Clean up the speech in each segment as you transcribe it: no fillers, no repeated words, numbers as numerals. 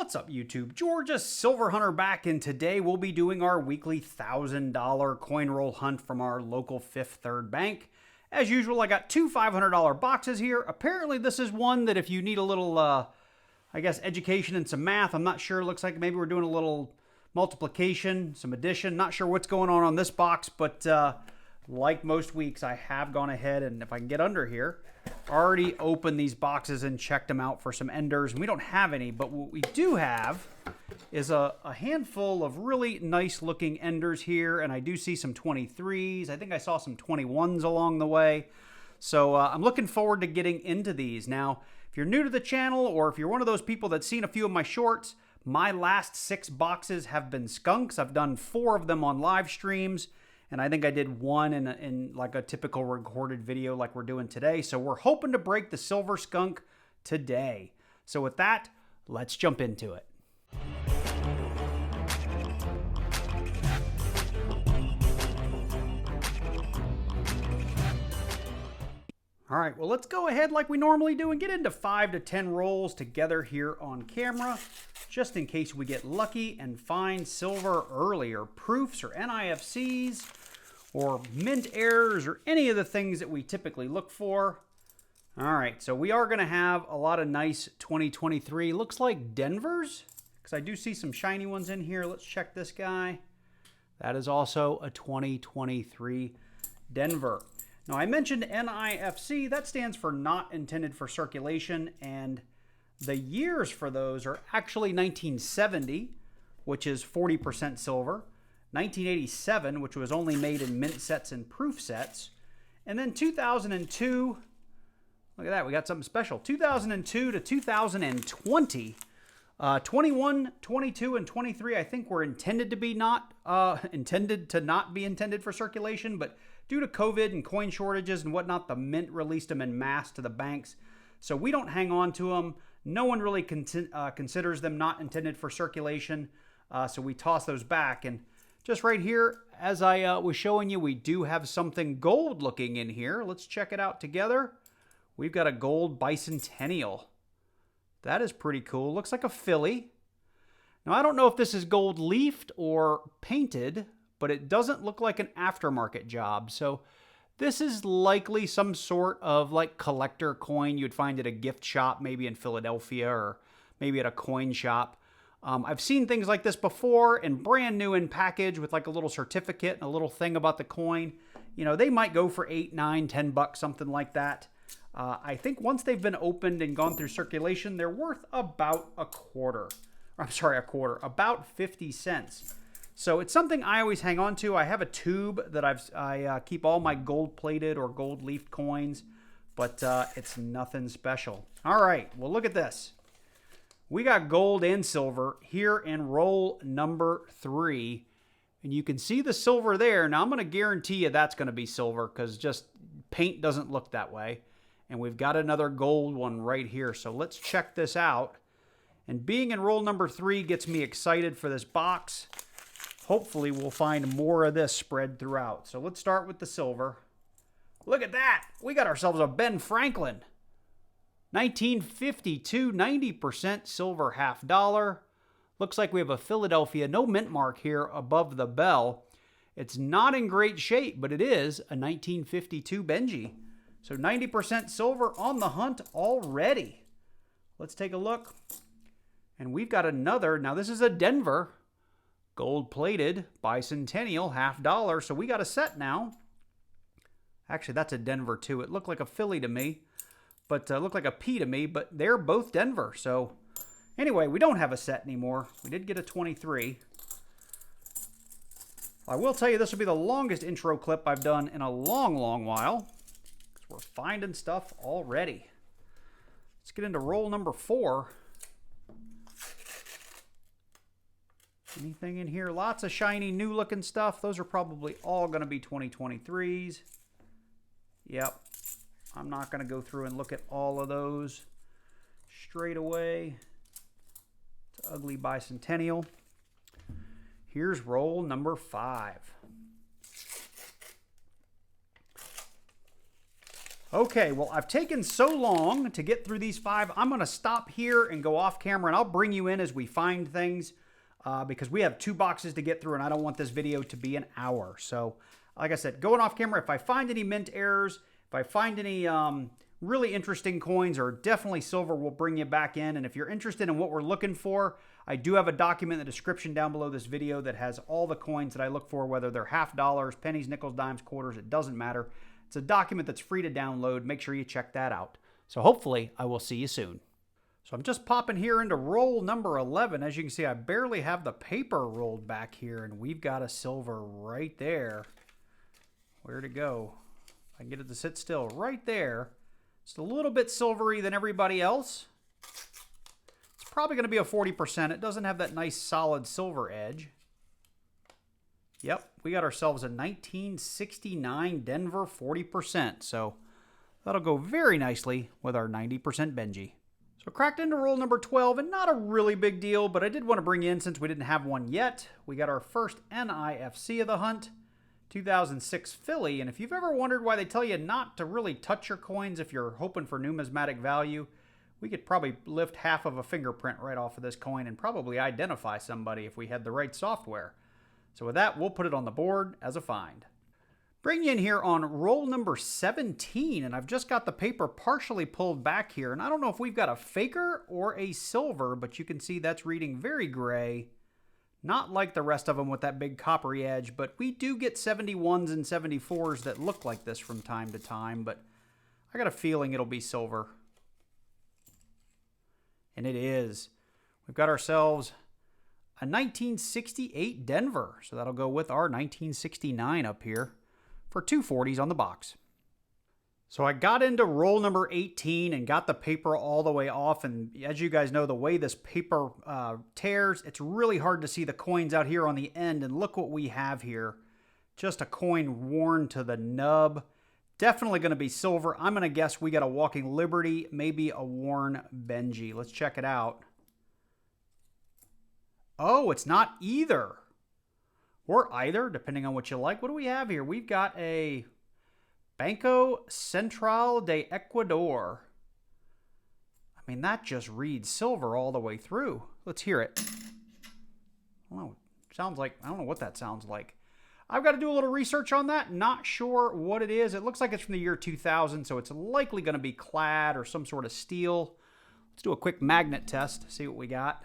What's up, YouTube? Georgia Silver Hunter back, and today we'll be doing our weekly $1,000 coin roll hunt from our local Fifth Third Bank. As usual, I got two $500 boxes here. Apparently, this is one that if you need a little, I guess, education and some math, I'm not sure. Looks like maybe we're doing a little multiplication, some addition. Not sure what's going on this box, but like most weeks, I have gone ahead and if I can get under here, already opened these boxes and checked them out for some enders. And we don't have any, but what we do have is a handful of really nice looking enders here. And I do see some 23s. I think I saw some 21s along the way. So I'm looking forward to getting into these. Now, if you're new to the channel or if you're one of those people that's seen a few of my shorts, my last 6 boxes have been skunks. I've done 4 of them on live streams. And I think I did one in like a typical recorded video like we're doing today. So we're hoping to break the silver skunk today. So with that, let's jump into it. All right, well, let's go ahead like we normally do and get into 5 to 10 rolls together here on camera, just in case we get lucky and find silver earlier. Proofs or NIFCs or mint errors or any of the things that we typically look for. All right, so we are going to have a lot of nice 2023. Looks like Denver's, because I do see some shiny ones in here. Let's check this guy. That is also a 2023 Denver. Now, I mentioned NIFC. That stands for not intended for circulation, and the years for those are actually 1970, which is 40% silver, 1987, which was only made in mint sets and proof sets, and then 2002, look at that, we got something special, 2002 to 2020, 21, 22, and 23, I think were intended to be not be intended for circulation, but due to COVID and coin shortages and whatnot, the mint released them en masse to the banks, so we don't hang on to them. No one really considers them not intended for circulation, so we toss those back. And just right here, as I was showing you, we do have something gold looking in here. Let's check it out together. We've got a gold bicentennial. That is pretty cool. Looks like a filly. Now, I don't know if this is gold leafed or painted, but it doesn't look like an aftermarket job. So this is likely some sort of like collector coin you'd find at a gift shop, maybe in Philadelphia or maybe at a coin shop. I've seen things like this before and brand new in package with like a little certificate and a little thing about the coin. You know, they might go for $8, $9, $10, something like that. I think once they've been opened and gone through circulation, they're worth about a quarter. About 50 cents. So it's something I always hang on to. I have a tube that I keep all my gold-plated or gold-leafed coins, but it's nothing special. All right, well, look at this. We got gold and silver here in roll number 3, and you can see the silver there. Now, I'm going to guarantee you that's going to be silver because just paint doesn't look that way. And we've got another gold one right here, so let's check this out. And being in roll number 3 gets me excited for this box. Hopefully, we'll find more of this spread throughout. So let's start with the silver. Look at that. We got ourselves a Ben Franklin. 1952, 90% silver $50. Looks like we have a Philadelphia, no mint mark here above the bell. It's not in great shape, but it is a 1952 Benji. So 90% silver on the hunt already. Let's take a look. And we've got another. Now, this is a Denver. Gold-plated, bicentennial, $50. So we got a set now. Actually, that's a Denver too. It looked like a Philly to me, but looked like a P to me, but they're both Denver. So anyway, we don't have a set anymore. We did get a 23. I will tell you this will be the longest intro clip I've done in a long, long while. Because we're finding stuff already. Let's get into roll number 4. Anything in here? Lots of shiny, new-looking stuff. Those are probably all going to be 2023s. Yep. I'm not going to go through and look at all of those straight away. It's an ugly bicentennial. Here's roll number 5. Okay, well, I've taken so long to get through these 5. I'm going to stop here and go off camera, and I'll bring you in as we find things because we have 2 boxes to get through, and I don't want this video to be an hour. So, like I said, going off camera, if I find any mint errors, if I find any really interesting coins or definitely silver, we'll bring you back in. And if you're interested in what we're looking for, I do have a document in the description down below this video that has all the coins that I look for, whether they're half dollars, pennies, nickels, dimes, quarters, it doesn't matter. It's a document that's free to download. Make sure you check that out. So hopefully I will see you soon. So I'm just popping here into roll number 11. As you can see, I barely have the paper rolled back here, and we've got a silver right there. Where'd it go? I can get it to sit still right there. It's a little bit silvery than everybody else. It's probably going to be a 40%. It doesn't have that nice solid silver edge. Yep, we got ourselves a 1969 Denver 40%, so that'll go very nicely with our 90% Benji. So cracked into roll number 12, and not a really big deal, but I did want to bring in, since we didn't have one yet, we got our first NIFC of the hunt, 2006 Philly, and if you've ever wondered why they tell you not to really touch your coins if you're hoping for numismatic value, we could probably lift half of a fingerprint right off of this coin and probably identify somebody if we had the right software. So with that, we'll put it on the board as a find. Bring you in here on roll number 17, and I've just got the paper partially pulled back here, and I don't know if we've got a faker or a silver, but you can see that's reading very gray. Not like the rest of them with that big coppery edge, but we do get 71s and 74s that look like this from time to time, but I got a feeling it'll be silver. And it is. We've got ourselves a 1968 Denver, so that'll go with our 1969 up here for 240s on the box. So I got into roll number 18 and got the paper all the way off, and as you guys know, the way this paper tears, it's really hard to see the coins out here on the end, and look what we have here. Just a coin worn to the nub. Definitely going to be silver. I'm going to guess we got a Walking Liberty, maybe a worn Benji. Let's check it out. Oh, it's not either. Or either, depending on what you like. What do we have here? We've got a Banco Central de Ecuador. I mean, that just reads silver all the way through. Let's hear it. I don't know. Sounds like, I don't know what that sounds like. I've got to do a little research on that. Not sure what it is. It looks like it's from the year 2000, so it's likely going to be clad or some sort of steel. Let's do a quick magnet test, see what we got.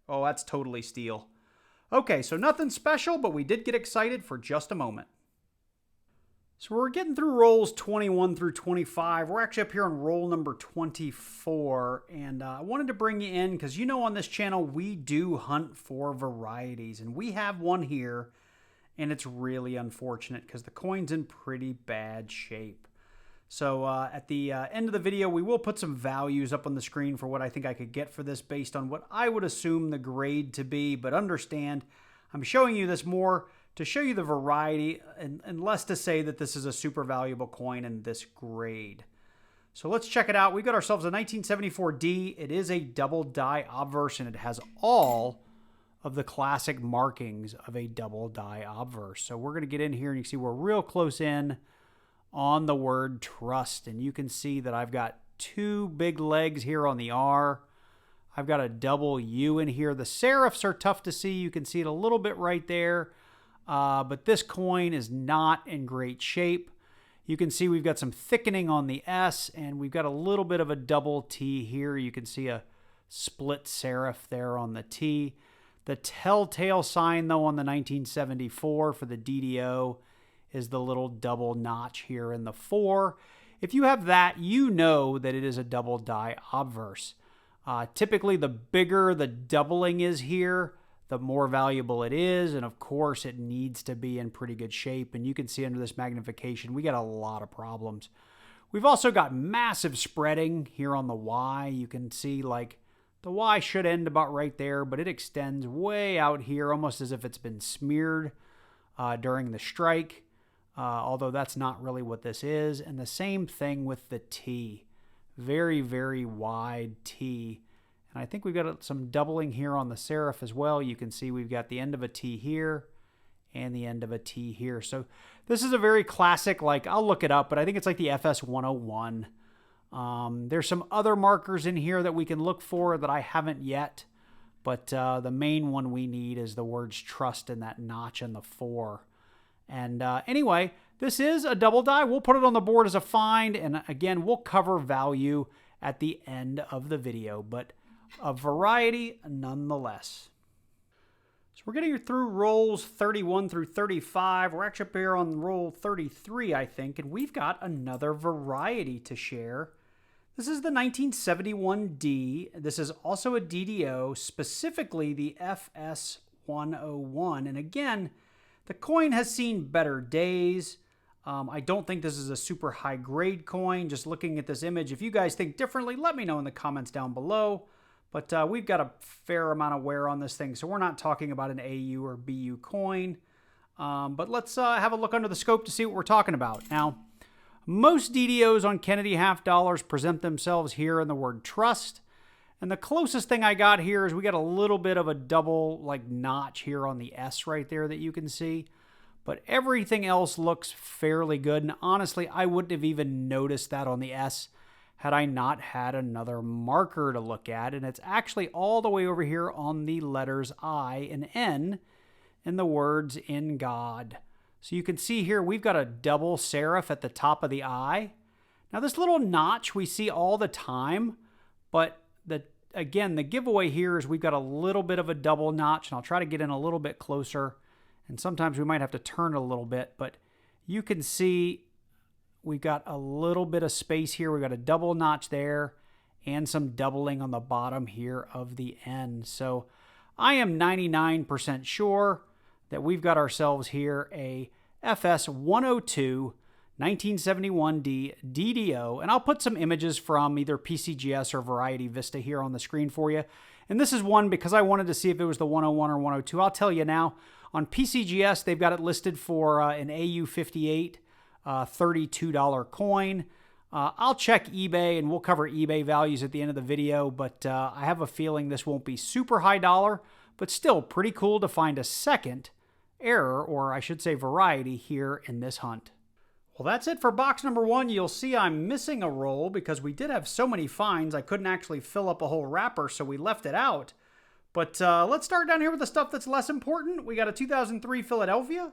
Oh, that's totally steel. Okay, so nothing special, but we did get excited for just a moment. So we're getting through rolls 21 through 25. We're actually up here on roll number 24, and I wanted to bring you in because you know on this channel we do hunt for varieties, and we have one here, and it's really unfortunate because the coin's in pretty bad shape. So at the end of the video, we will put some values up on the screen for what I think I could get for this based on what I would assume the grade to be. But understand, I'm showing you this more to show you the variety and less to say that this is a super valuable coin in this grade. So let's check it out. We got ourselves a 1974D. It is a double die obverse, and it has all of the classic markings of a double die obverse. So we're going to get in here, and you can see we're real close in on the word trust, and you can see that I've got 2 big legs here on the R. I've got a double U in here. The serifs are tough to see. You can see it a little bit right there, but this coin is not in great shape. You can see we've got some thickening on the S, and we've got a little bit of a double T here. You can see a split serif there on the T. The telltale sign, though, on the 1974 for the DDO is the little double notch here in the 4. If you have that, you know that it is a double die obverse. Typically, the bigger the doubling is here, the more valuable it is, and of course, it needs to be in pretty good shape, and you can see under this magnification, we got a lot of problems. We've also got massive spreading here on the Y. You can see, like, the Y should end about right there, but it extends way out here, almost as if it's been smeared during the strike. Although that's not really what this is. And the same thing with the T. Very, very wide T. And I think we've got some doubling here on the serif as well. You can see we've got the end of a T here and the end of a T here. So this is a very classic, like, I'll look it up, but I think it's like the FS 101. There's some other markers in here that we can look for that I haven't yet, but the main one we need is the words trust in that notch and the 4. And anyway, this is a double die. We'll put it on the board as a find, and again, we'll cover value at the end of the video, but a variety nonetheless. So we're getting through rolls 31 through 35. We're actually up here on roll 33, I think, and we've got another variety to share. This is the 1971D. This is also a DDO, specifically the FS 101. And again, the coin has seen better days. I don't think this is a super high grade coin. Just looking at this image, if you guys think differently, let me know in the comments down below. But we've got a fair amount of wear on this thing, so we're not talking about an AU or BU coin. But let's have a look under the scope to see what we're talking about. Now, most DDOs on Kennedy half dollars present themselves here in the word trust. And the closest thing I got here is we got a little bit of a double like notch here on the S right there that you can see. But everything else looks fairly good. And honestly, I wouldn't have even noticed that on the S had I not had another marker to look at. And it's actually all the way over here on the letters I and N in the words in God. So you can see here we've got a double serif at the top of the I. Now this little notch we see all the time, but again, the giveaway here is we've got a little bit of a double notch, and I'll try to get in a little bit closer. And sometimes we might have to turn it a little bit, but you can see we've got a little bit of space here. We've got a double notch there and some doubling on the bottom here of the N. So I am 99% sure that we've got ourselves here a FS 102 1971D DDO, and I'll put some images from either PCGS or Variety Vista here on the screen for you. And this is one because I wanted to see if it was the 101 or 102. I'll tell you now, on PCGS, they've got it listed for an AU58 $32 coin. I'll check eBay, and we'll cover eBay values at the end of the video, but I have a feeling this won't be super high dollar, but still pretty cool to find a second error, or I should say variety, here in this hunt. Well, that's it for box number 1. You'll see I'm missing a roll because we did have so many finds I couldn't actually fill up a whole wrapper, so we left it out. But let's start down here with the stuff that's less important. We got a 2003 Philadelphia,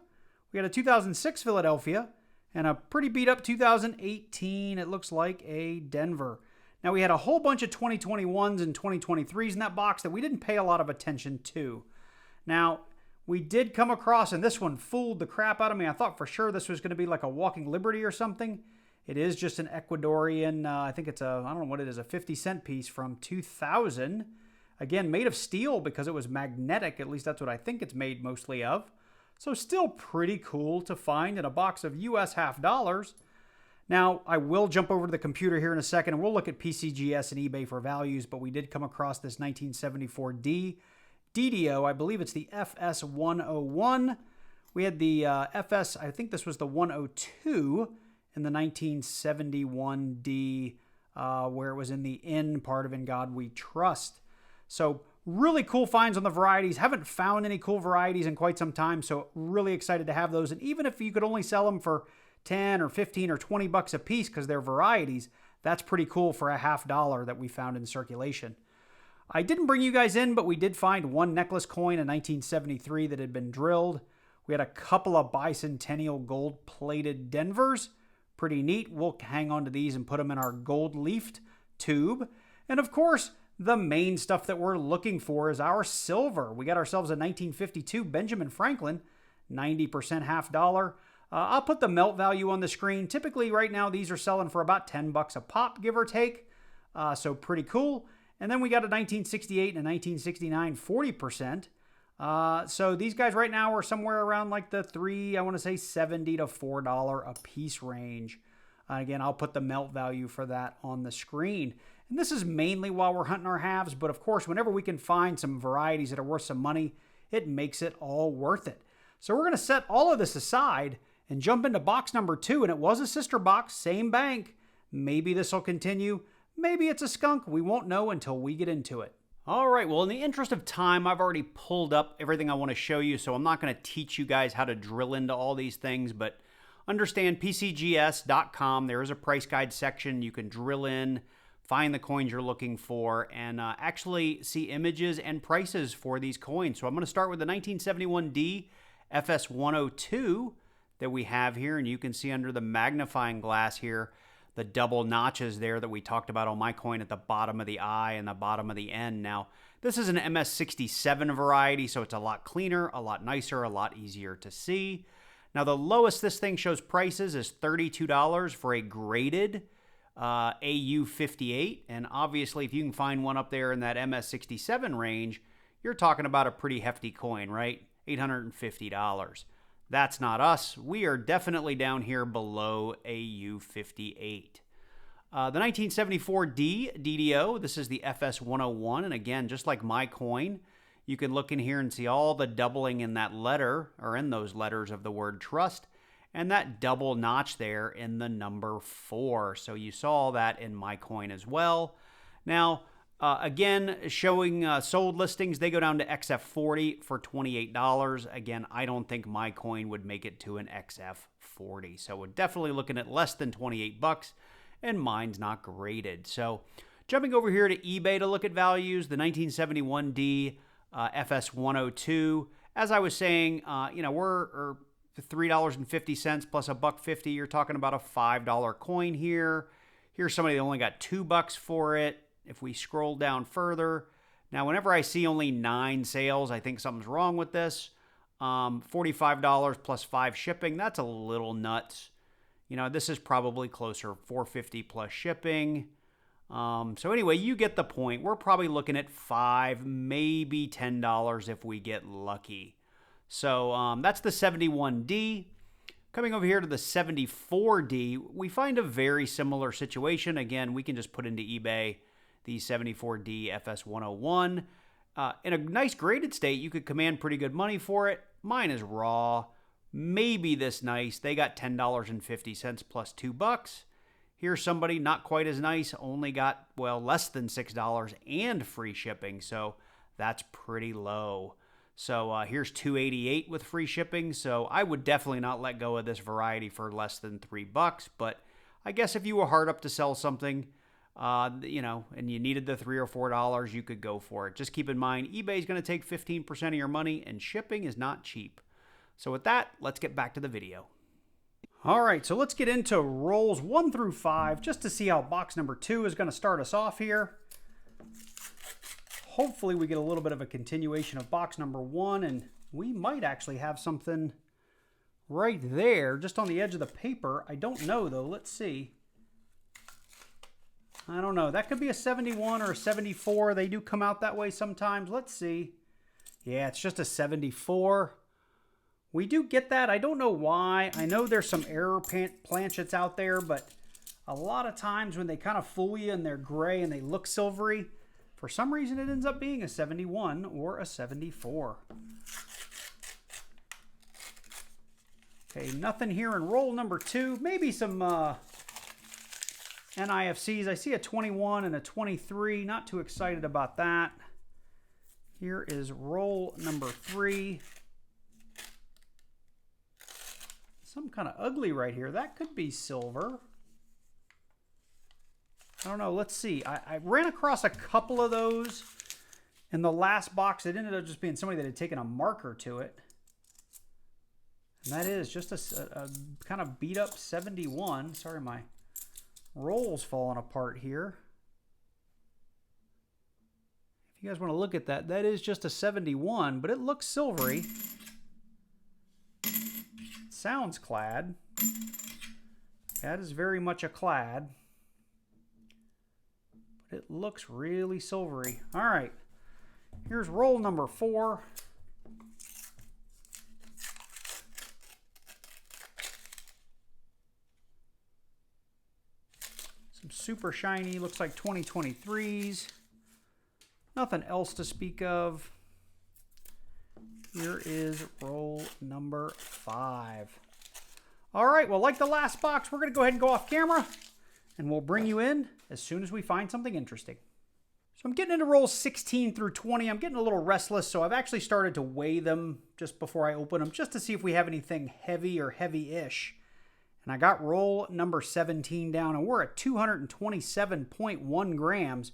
we got a 2006 Philadelphia, and a pretty beat up 2018, it looks like, a Denver. Now we had a whole bunch of 2021s and 2023s in that box that we didn't pay a lot of attention to. Now, we did come across, and this one fooled the crap out of me. I thought for sure this was going to be like a Walking Liberty or something. It is just an Ecuadorian, I think it's I don't know what it is, a 50-cent piece from 2000. Again, made of steel because it was magnetic. At least that's what I think it's made mostly of. So still pretty cool to find in a box of US half dollars. Now, I will jump over to the computer here in a second, and we'll look at PCGS and eBay for values, but we did come across this 1974D DDO. I believe it's the FS 101. We had the FS, I think this was the 102 in the 1971D, where it was in the in part of In God We Trust. So really cool finds on the varieties. Haven't found any cool varieties in quite some time, so really excited to have those. And even if you could only sell them for 10 or 15 or 20 bucks a piece because they're varieties, that's pretty cool for a half dollar that we found in circulation. I didn't bring you guys in, but we did find one necklace coin in 1973 that had been drilled. We had a couple of bicentennial gold-plated Denvers. Pretty neat. We'll hang on to these and put them in our gold-leafed tube. And of course, the main stuff that we're looking for is our silver. We got ourselves a 1952 Benjamin Franklin, 90% half dollar. I'll put the melt value on the screen. Typically, right now, these are selling for about 10 bucks a pop, give or take. So pretty cool. And then we got a 1968 and a 1969 40%. So these guys right now are somewhere around like the $3, I want to say $70 to $4 a piece range. Again, I'll put the melt value for that on the screen. And this is mainly while we're hunting our halves, but of course, whenever we can find some varieties that are worth some money, it makes it all worth it. So we're going to set all of this aside and jump into box number 2, and it was a sister box, same bank. Maybe this will continue. Maybe it's a skunk. We won't know until we get into it. All right, well, in the interest of time, I've already pulled up everything I want to show you, so I'm not going to teach you guys how to drill into all these things, but understand PCGS.com, there is a price guide section. You can drill in, find the coins you're looking for, and actually see images and prices for these coins. So I'm going to start with the 1971D FS102 that we have here, and you can see under the magnifying glass here, the double notches there that we talked about on my coin at the bottom of the eye and the bottom of the N. Now, this is an MS67 variety, so it's a lot cleaner, a lot nicer, a lot easier to see. Now, the lowest this thing shows prices is $32 for a graded AU58, and obviously, if you can find one up there in that MS67 range, you're talking about a pretty hefty coin, right? $850. That's not us. We are definitely down here below AU58. The 1974D DDO, this is the FS101, and again, just like my coin, you can look in here and see all the doubling in that letter, or in those letters of the word trust, and that double notch there in the number 4. So you saw that in my coin as well. Now, again, showing sold listings, they go down to XF40 for $28. Again, I don't think my coin would make it to an XF40. So we're definitely looking at less than 28 bucks, and mine's not graded. So jumping over here to eBay to look at values, the 1971D FS102. As I was saying, we're $3.50 plus $1.50. You're talking about a $5 coin here. Here's somebody that only got $2 for it. If we scroll down further, now whenever I see only 9 sales, I think something's wrong with this. $45 plus 5 shipping, that's a little nuts. You know, this is probably closer, $4.50 plus shipping. So anyway, you get the point. We're probably looking at $5, maybe $10 if we get lucky. So that's the 71D. Coming over here to the 74D, we find a very similar situation. Again, we can just put into eBay the 74D FS101. In a nice graded state, you could command pretty good money for it. Mine is raw. Maybe this nice. They got $10.50 plus $2. Here's somebody not quite as nice, only got, well, less than $6 and free shipping. So that's pretty low. So here's $2.88 with free shipping. So I would definitely not let go of this variety for less than $3. But I guess if you were hard up to sell something, and you needed the $3 or $4, you could go for it. Just keep in mind, eBay is going to take 15% of your money, and shipping is not cheap. So with that, let's get back to the video. All right, so let's get into rolls 1 through 5, just to see how box number 2 is going to start us off here. Hopefully we get a little bit of a continuation of box number 1, and we might actually have something right there, just on the edge of the paper. I don't know, though. Let's see. I don't know. That could be a 71 or a 74. They do come out that way sometimes. Let's see. Yeah, it's just a 74. We do get that. I don't know why. I know there's some error planchets out there, but a lot of times when they kind of fool you and they're gray and they look silvery, for some reason it ends up being a 71 or a 74. Okay, nothing here in roll number 2. Maybe some NIFCs. I see a 21 and a 23. Not too excited about that. Here is roll number 3. Some kind of ugly right here. That could be silver. I don't know. Let's see. I ran across a couple of those in the last box. It ended up just being somebody that had taken a marker to it. And that is just a kind of beat up 71. Sorry, my roll's falling apart here. If you guys want to look at that, that is just a 71, but it looks silvery. Sounds clad. That is very much a clad. But it looks really silvery. All right. Here's roll number 4. Some super shiny, looks like 2023s. Nothing else to speak of. Here is roll number 5. All right, well, like the last box, we're going to go ahead and go off camera, and we'll bring you in as soon as we find something interesting. So I'm getting into rolls 16 through 20. I'm getting a little restless, so I've actually started to weigh them just before I open them, just to see if we have anything heavy or heavy-ish. And I got roll number 17 down, and we're at 227.1 grams.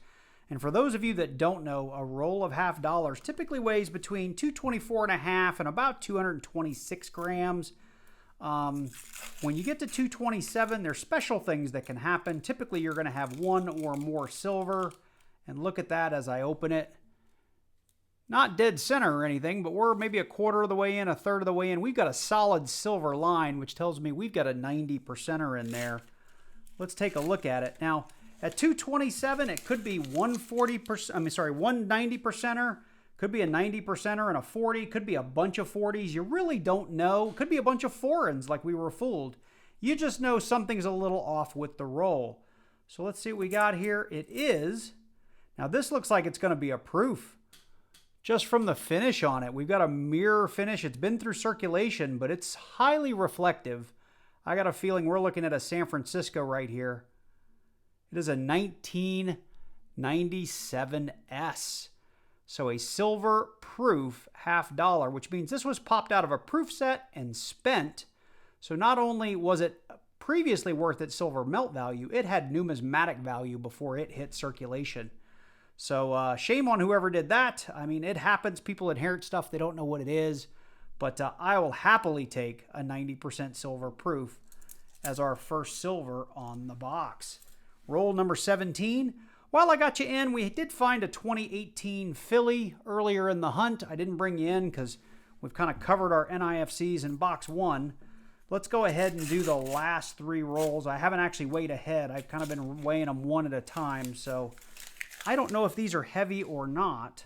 And for those of you that don't know, a roll of $half typically weighs between 224.5 and about 226 grams. When you get to 227, there's special things that can happen. Typically, you're going to have one or more silver. And look at that as I open it. Not dead center or anything, but we're maybe a quarter of the way in, a third of the way in. We've got a solid silver line, which tells me we've got a 90%er in there. Let's take a look at it. Now, at 227, it could be 190%er, could be a 90%er and a 40, could be a bunch of 40s. You really don't know. Could be a bunch of foreigns like we were fooled. You just know something's a little off with the roll. So let's see what we got here. It is, now this looks like it's going to be a proof. Just from the finish on it, we've got a mirror finish. It's been through circulation, but it's highly reflective. I got a feeling we're looking at a San Francisco right here. It is a 1997S. So a silver proof $half, which means this was popped out of a proof set and spent. So not only was it previously worth its silver melt value, it had numismatic value before it hit circulation. So shame on whoever did that. I mean, it happens. People inherit stuff. They don't know what it is. But I will happily take a 90% silver proof as our first silver on the box. Roll number 17. While I got you in, we did find a 2018 Philly earlier in the hunt. I didn't bring you in because we've kind of covered our NIFCs in box 1. Let's go ahead and do the last 3 rolls. I haven't actually weighed ahead. I've kind of been weighing them one at a time. So I don't know if these are heavy or not.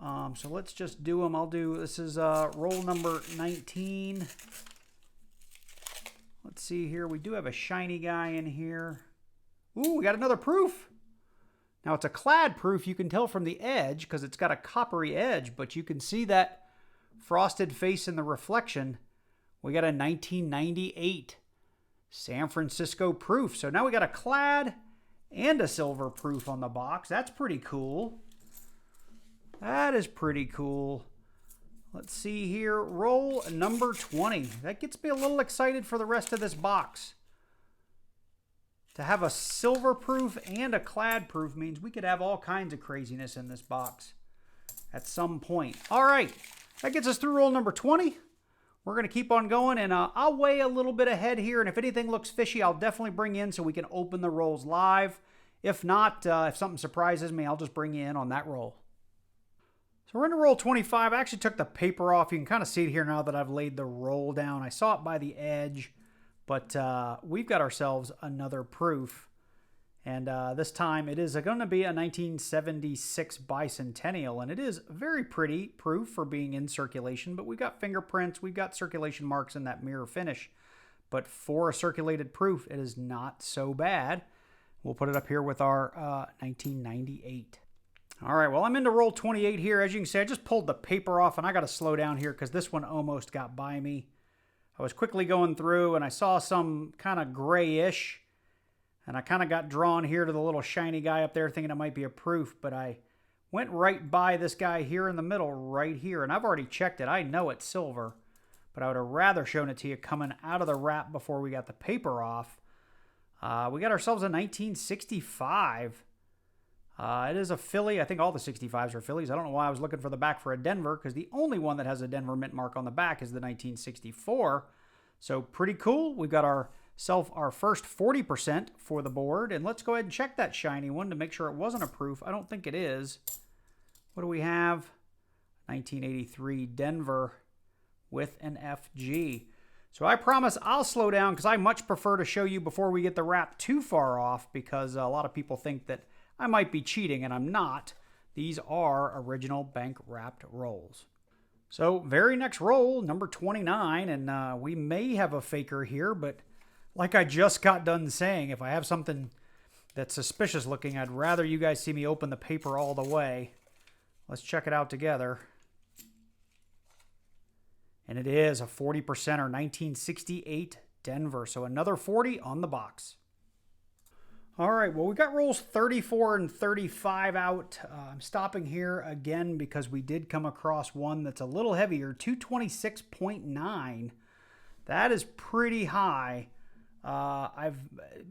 So let's just do them. This is roll number 19. Let's see here. We do have a shiny guy in here. Ooh, we got another proof. Now it's a clad proof. You can tell from the edge because it's got a coppery edge, but you can see that frosted face in the reflection. We got a 1998 San Francisco proof. So now we got a clad and a silver proof on the box. That's pretty cool. That is pretty cool. Let's see here. Roll number 20. That gets me a little excited for the rest of this box. To have a silver proof and a clad proof means we could have all kinds of craziness in this box at some point. All right. That gets us through roll number 20. We're going to keep on going, and I'll weigh a little bit ahead here, and if anything looks fishy, I'll definitely bring you in so we can open the rolls live. If not, if something surprises me, I'll just bring you in on that roll. So we're into roll 25. I actually took the paper off. You can kind of see it here now that I've laid the roll down. I saw it by the edge, but we've got ourselves another proof. And this time it is going to be a 1976 bicentennial, and it is very pretty proof for being in circulation, but we've got fingerprints, we've got circulation marks in that mirror finish. But for a circulated proof, it is not so bad. We'll put it up here with our 1998. All right, well, I'm into roll 28 here. As you can see, I just pulled the paper off, and I got to slow down here because this one almost got by me. I was quickly going through, and I saw some kind of grayish, and I kind of got drawn here to the little shiny guy up there thinking it might be a proof, but I went right by this guy here in the middle right here, and I've already checked it. I know it's silver, but I would have rather shown it to you coming out of the wrap before we got the paper off. We got ourselves a 1965. It is a Philly. I think all the 65s are Phillies. I don't know why I was looking for the back for a Denver, because the only one that has a Denver mint mark on the back is the 1964. So pretty cool. We've got our first 40% for the board, and let's go ahead and check that shiny one to make sure it wasn't a proof. I don't think it is. What do we have? 1983 Denver with an FG. So I promise I'll slow down because I much prefer to show you before we get the wrap too far off, because a lot of people think that I might be cheating, and I'm not. These are original bank wrapped rolls. So very next roll, number 29, and we may have a faker here, but like I just got done saying, if I have something that's suspicious looking, I'd rather you guys see me open the paper all the way. Let's check it out together. And it is a 40% or 1968 Denver. So another 40 on the box. All right, well, we got rolls 34 and 35 out. I'm stopping here again because we did come across one that's a little heavier, 226.9. That is pretty high. I've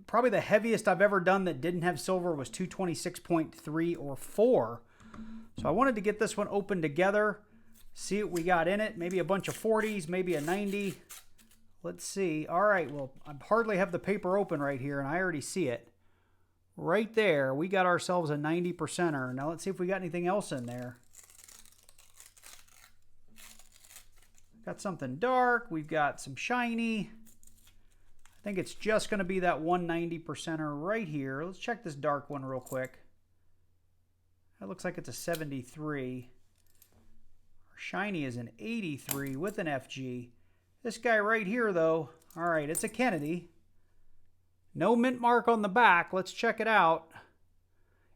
probably the heaviest I've ever done that didn't have silver was 226.3 or 4. So I wanted to get this one open together, see what we got in it. Maybe a bunch of 40s, maybe a 90. Let's see. All right, well, I hardly have the paper open right here, and I already see it. Right there, we got ourselves a 90%er. Now let's see if we got anything else in there. Got something dark. We've got some shiny. I think it's just going to be that 190%er right here. Let's check this dark one real quick. That looks like it's a 73. Our shiny is an 83 with an FG. This guy right here, though, all right, it's a Kennedy. No mint mark on the back. Let's check it out.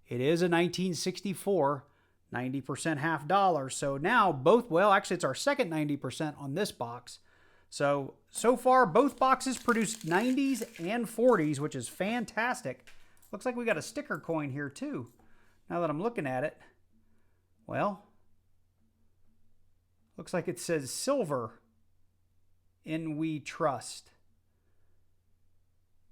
It is a 1964, 90% half dollar. So now both, well, actually it's our second 90% on this box. So far both boxes produced 90s and 40s, which is fantastic. Looks like we got a sticker coin here too. Now that I'm looking at it, well, looks like it says silver in We Trust.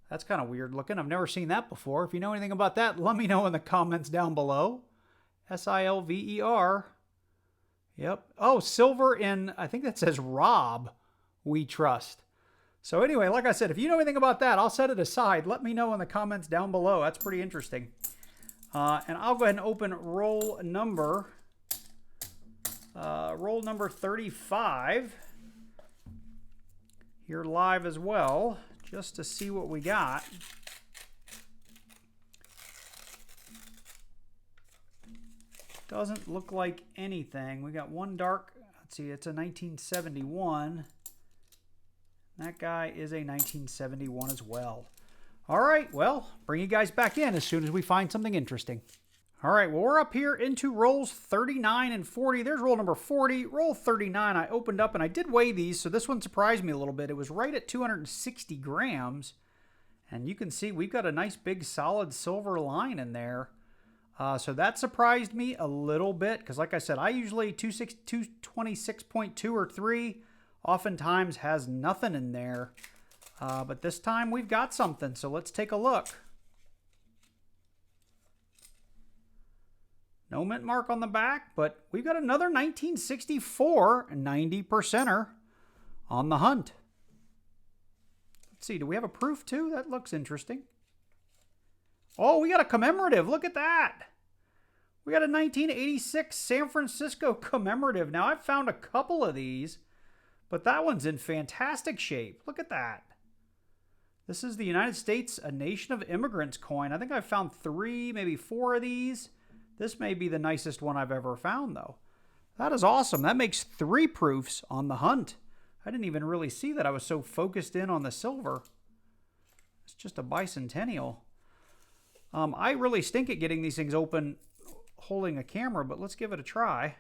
That's kind of weird looking. I've never seen that before. If you know anything about that, let me know in the comments down below. S-I-L-V-E-R. Yep. Oh, silver in, I think that says Rob We Trust. So anyway, like I said, if you know anything about that, I'll set it aside. Let me know in the comments down below. That's pretty interesting. And I'll go ahead and open roll number 35 here live as well, just to see what we got. Doesn't look like anything. We got one dark, let's see, it's a 1971. That guy is a 1971 as well. All right, well, bring you guys back in as soon as we find something interesting. All right, well, we're up here into rolls 39 and 40. There's roll number 40. Roll 39, I opened up, and I did weigh these, so this one surprised me a little bit. It was right at 260 grams, and you can see we've got a nice big solid silver line in there. So that surprised me a little bit, because like I said, I usually 226.2 or 3 oftentimes has nothing in there. But this time we've got something, so let's take a look. No mint mark on the back, but we've got another 1964 90%er on the hunt. Let's see, do we have a proof too? That looks interesting. Oh, we got a commemorative. Look at that. We got a 1986 San Francisco commemorative. Now, I've found a couple of these, but that one's in fantastic shape. Look at that. This is the United States, a Nation of Immigrants coin. I think I've found 3, maybe 4 of these. This may be the nicest one I've ever found, though. That is awesome. That makes 3 proofs on the hunt. I didn't even really see that. I was so focused in on the silver. It's just a bicentennial. I really stink at getting these things open holding a camera, but let's give it a try.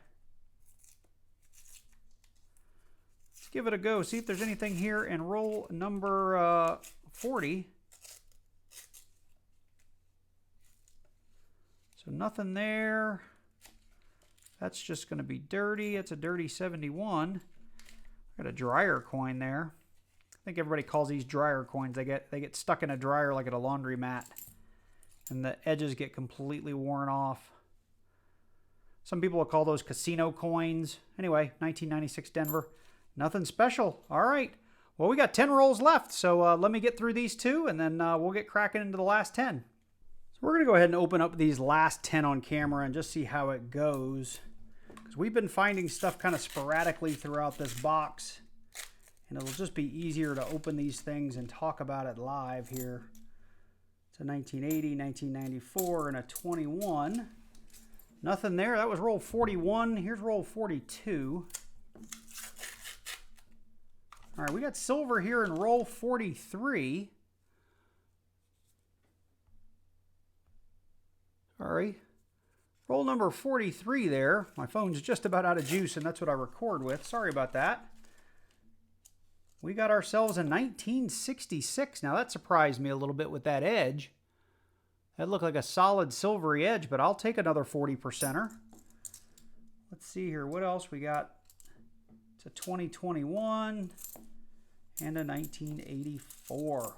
Let's give it a go. See if there's anything here in roll number 40. So nothing there. That's just going to be dirty. It's a dirty 71. Got a dryer coin there. I think everybody calls these dryer coins. They get stuck in a dryer like at a laundromat, and the edges get completely worn off. Some people will call those casino coins. Anyway, 1996 Denver. Nothing special. All right. Well, we got 10 rolls left, so let me get through these 2, and then we'll get cracking into the last 10. So we're going to go ahead and open up these last 10 on camera and just see how it goes. Because we've been finding stuff kind of sporadically throughout this box, and it'll just be easier to open these things and talk about it live here. It's a 1980, 1994, and a 21. Nothing there. That was roll 41. Here's roll 42. All right, we got silver here in roll 43. Sorry. Roll number 43 there. My phone's just about out of juice, and that's what I record with. Sorry about that. We got ourselves a 1966. Now, that surprised me a little bit with that edge. That looked like a solid silvery edge, but I'll take another 40%er. Let's see here. What else we got? It's a 2021 and a 1984.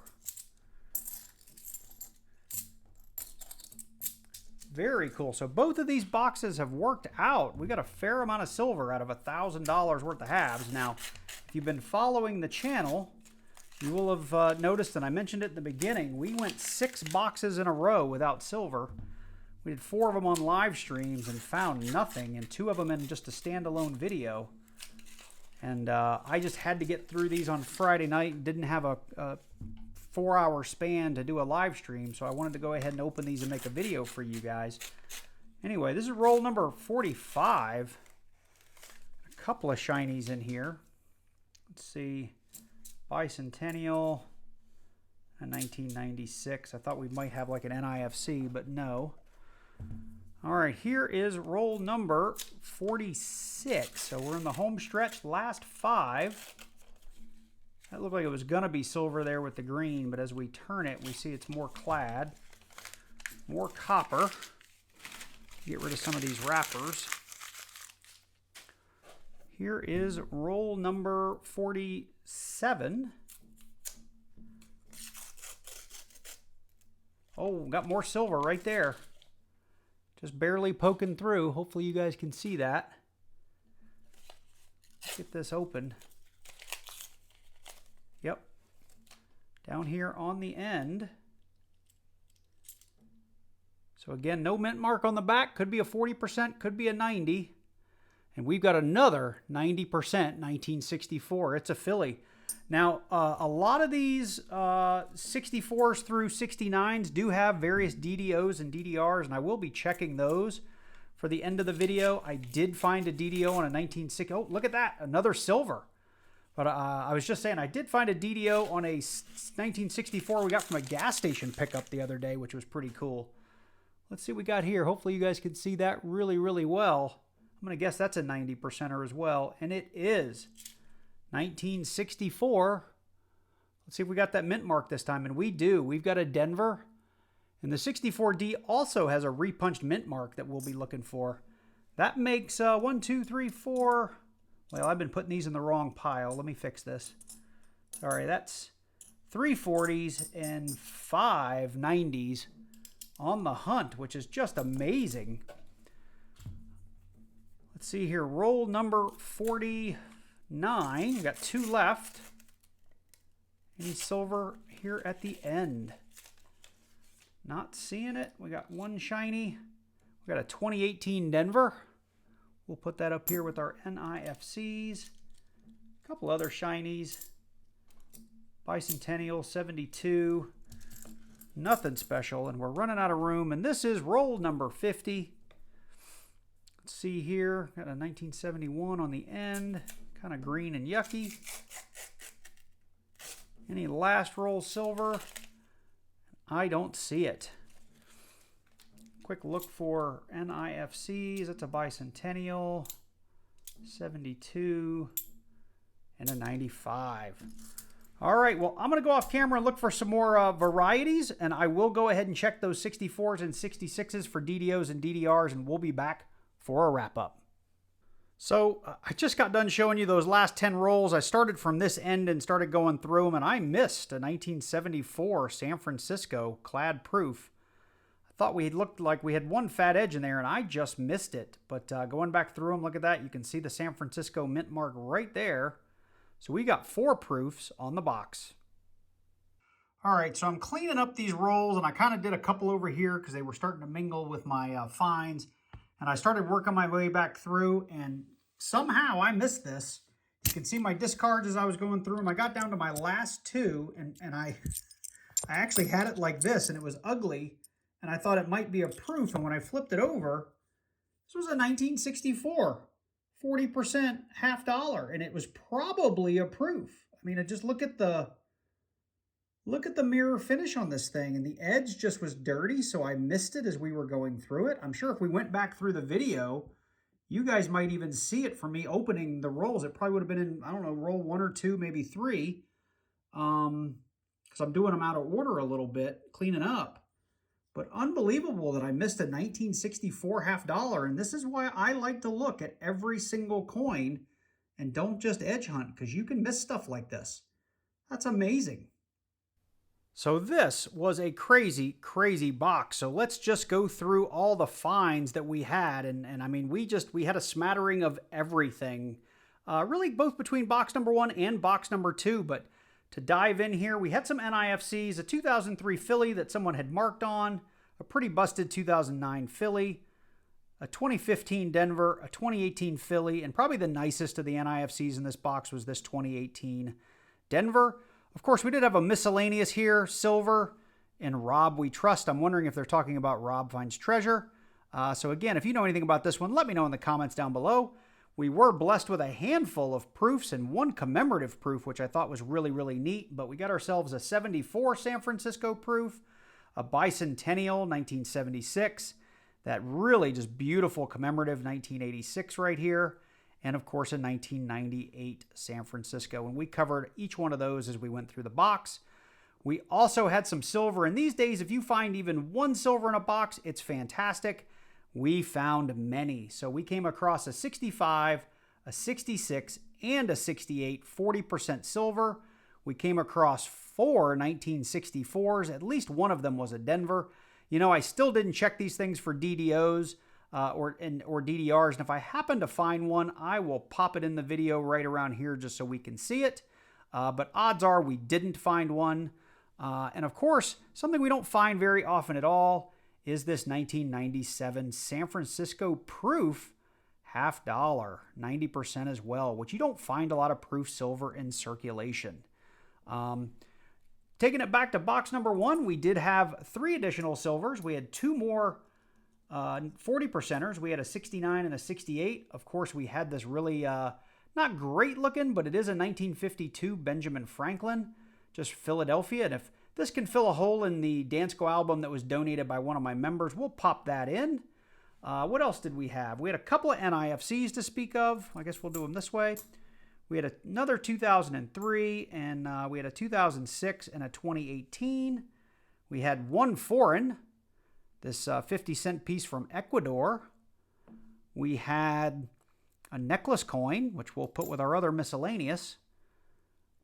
Very cool. So both of these boxes have worked out. We got a fair amount of silver out of $1,000 worth of halves. Now, if you've been following the channel, you will have noticed, and I mentioned it in the beginning, we went 6 boxes in a row without silver. We did 4 of them on live streams and found nothing, and 2 of them in just a standalone video. And I just had to get through these on Friday night and didn't have a 4-hour span to do a live stream, so I wanted to go ahead and open these and make a video for you guys. Anyway, this is roll number 45. A couple of shinies in here. Let's see. Bicentennial and 1996. I thought we might have like an NIFC, but no. All right, here is roll number 46. So we're in the home stretch, last 5. That looked like it was going to be silver there with the green, but as we turn it, we see it's more clad. More copper. Get rid of some of these wrappers. Here is roll number 47. Oh, got more silver right there. Just barely poking through. Hopefully you guys can see that. Let's get this open. Yep. Down here on the end. So again, no mint mark on the back. Could be a 40%, could be a 90. And we've got another 90% 1964. It's a filly. Now, a lot of these 64s through 69s do have various DDOs and DDRs, and I will be checking those for the end of the video. I did find a DDO on a 1960. Oh, look at that. Another silver. But I was just saying, I did find a DDO on a 1964 we got from a gas station pickup the other day, which was pretty cool. Let's see what we got here. Hopefully you guys can see that really, really well. I'm going to guess that's a 90%er as well, and it is 1964. Let's see if we got that mint mark this time, and we do. We've got a Denver, and the 64D also has a repunched mint mark that we'll be looking for. That makes 1, 2, 3, 4. Well, I've been putting these in the wrong pile. Let me fix this. Sorry, that's 3 40s and 5 90s on the hunt, which is just amazing. Let's see here. Roll number 49. We got 2 left. Any silver here at the end? Not seeing it. We got 1 shiny. We got a 2018 Denver. We'll put that up here with our NIFCs. A couple other shinies. Bicentennial 72. Nothing special, and we're running out of room. And this is roll number 50. Let's see here. Got a 1971 on the end. Kind of green and yucky. Any last roll silver? I don't see it. Quick look for NIFCs. That's a Bicentennial, 72, and a 95. All right, well, I'm going to go off camera and look for some more varieties, and I will go ahead and check those 64s and 66s for DDOs and DDRs, and we'll be back for a wrap-up. So I just got done showing you those last 10 rolls. I started from this end and started going through them, and I missed a 1974 San Francisco clad proof. Thought we looked like we had 1 fat edge in there, and I just missed it. But going back through them, look at that. You can see the San Francisco mint mark right there. So we got 4 proofs on the box. All right, so I'm cleaning up these rolls, and I kind of did a couple over here because they were starting to mingle with my fines. And I started working my way back through, and somehow I missed this. You can see my discards as I was going through them. I got down to my last 2, and I actually had it like this, and it was ugly. And I thought it might be a proof, and when I flipped it over, this was a 1964, 40% $50, and it was probably a proof. I mean, just look at the mirror finish on this thing, and the edge just was dirty, so I missed it as we were going through it. I'm sure if we went back through the video, you guys might even see it from me opening the rolls. It probably would have been in, I don't know, roll 1 or 2, maybe 3, because I'm doing them out of order a little bit, cleaning up. But unbelievable that I missed a 1964 half dollar, and this is why I like to look at every single coin and don't just edge hunt, because you can miss stuff like this. That's amazing. So this was a crazy, crazy box. So let's just go through all the finds that we had. And I mean, we had a smattering of everything, really both between box number 1 and box number 2. But to dive in here, we had some NIFCs, a 2003 Philly that someone had marked on, a pretty busted 2009 Philly, a 2015 Denver, a 2018 Philly, and probably the nicest of the NIFCs in this box was this 2018 Denver. Of course, we did have a miscellaneous here, silver, and Rob We Trust. I'm wondering if they're talking about Rob Finds Treasure. So again, if you know anything about this one, let me know in the comments down below. We were blessed with a handful of proofs and one commemorative proof, which I thought was really, really neat. But we got ourselves a 74 San Francisco proof, a bicentennial 1976, that really just beautiful commemorative 1986 right here, and of course a 1998 San Francisco. And we covered each one of those as we went through the box. We also had some silver, and these days if you find even one silver in a box, it's fantastic. We found many. So we came across a 65, a 66, and a 68 40% silver. We came across 4 1964s. At least one of them was a Denver. You know, I still didn't check these things for DDOs or DDRs. And if I happen to find one, I will pop it in the video right around here just so we can see it. But odds are we didn't find one. And of course, something we don't find very often at all is this 1997 San Francisco proof half dollar, 90% as well, which you don't find a lot of proof silver in circulation. Taking it back to box number 1, we did have 3 additional silvers. We had 2 more 40%ers. We had a 69 and a 68. Of course, we had this really not great looking, but it is a 1952 Benjamin Franklin, just Philadelphia. And if this can fill a hole in the Dansko album that was donated by one of my members, we'll pop that in. What else did we have? We had a couple of NIFCs to speak of. I guess we'll do them this way. We had another 2003, and we had a 2006 and a 2018. We had one foreign, this 50-cent piece from Ecuador. We had a necklace coin, which we'll put with our other miscellaneous.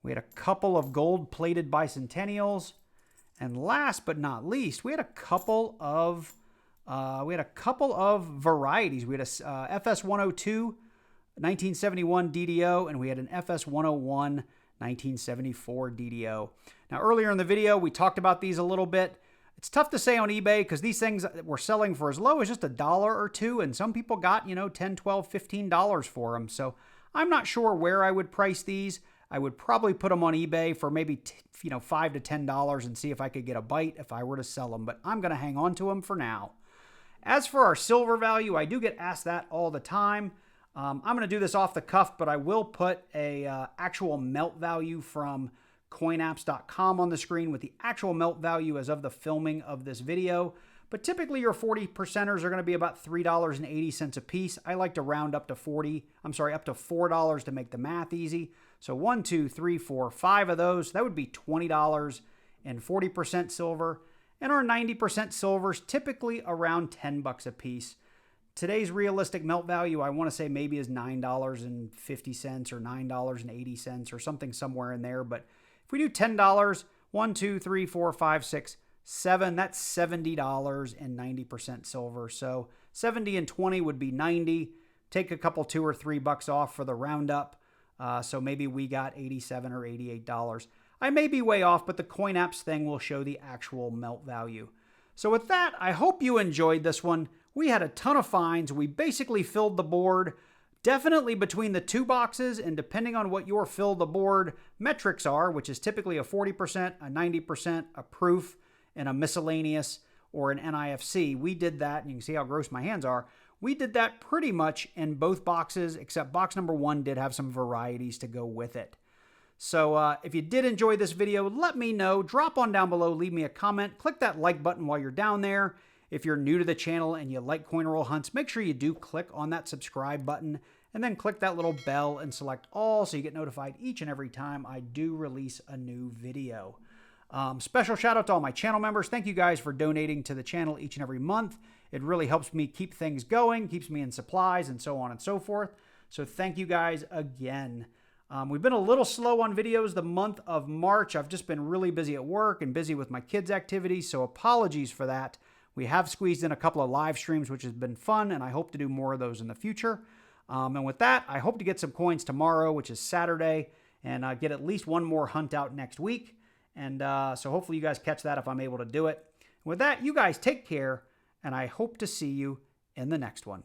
We had a couple of gold-plated bicentennials. And last but not least, we had a couple of varieties. We had a FS102 1971 DDO, and we had an FS101 1974 DDO. Now, earlier in the video, we talked about these a little bit. It's tough to say on eBay because these things were selling for as low as just $1 or $2, and some people got, $10, $12, $15 for them. So I'm not sure where I would price these. I would probably put them on eBay for maybe $5 to $10 and see if I could get a bite if I were to sell them. But I'm going to hang on to them for now. As for our silver value, I do get asked that all the time. I'm going to do this off the cuff, but I will put a actual melt value from coinapps.com on the screen with the actual melt value as of the filming of this video. But typically your 40%ers are going to be about $3.80 a piece. I like to round up to up to $4 to make the math easy. So 1, 2, 3, 4, 5 of those, that would be $20 and 40% silver. And our 90% silvers typically around $10 a piece. Today's realistic melt value, I want to say maybe is $9.50 or $9.80 or something somewhere in there. But if we do $10, 1, 2, 3, 4, 5, 6, 7, that's $70 and 90% silver. So 70 and 20 would be 90. Take a couple $2 or $3 off for the roundup. So maybe we got $87 or $88. I may be way off, but the coin apps thing will show the actual melt value. So with that, I hope you enjoyed this one. We had a ton of finds. We basically filled the board, definitely between the 2 boxes, and depending on what your fill the board metrics are, which is typically a 40%, a 90%, a proof, and a miscellaneous or an NIFC. We did that, and you can see how gross my hands are. We did that pretty much in both boxes, except box number 1 did have some varieties to go with it. So if you did enjoy this video, let me know. Drop on down below, leave me a comment. Click that like button while you're down there. If you're new to the channel and you like coin roll hunts, make sure you do click on that subscribe button and then click that little bell and select all so you get notified each and every time I do release a new video. Special shout out to all my channel members. Thank you guys for donating to the channel each and every month. It really helps me keep things going, keeps me in supplies, and so on and so forth. So thank you guys again. We've been a little slow on videos the month of March. I've just been really busy at work and busy with my kids' activities, so apologies for that. We have squeezed in a couple of live streams, which has been fun, and I hope to do more of those in the future. And with that, I hope to get some coins tomorrow, which is Saturday, and get at least one more hunt out next week. And so hopefully you guys catch that if I'm able to do it. With that, you guys take care, and I hope to see you in the next one.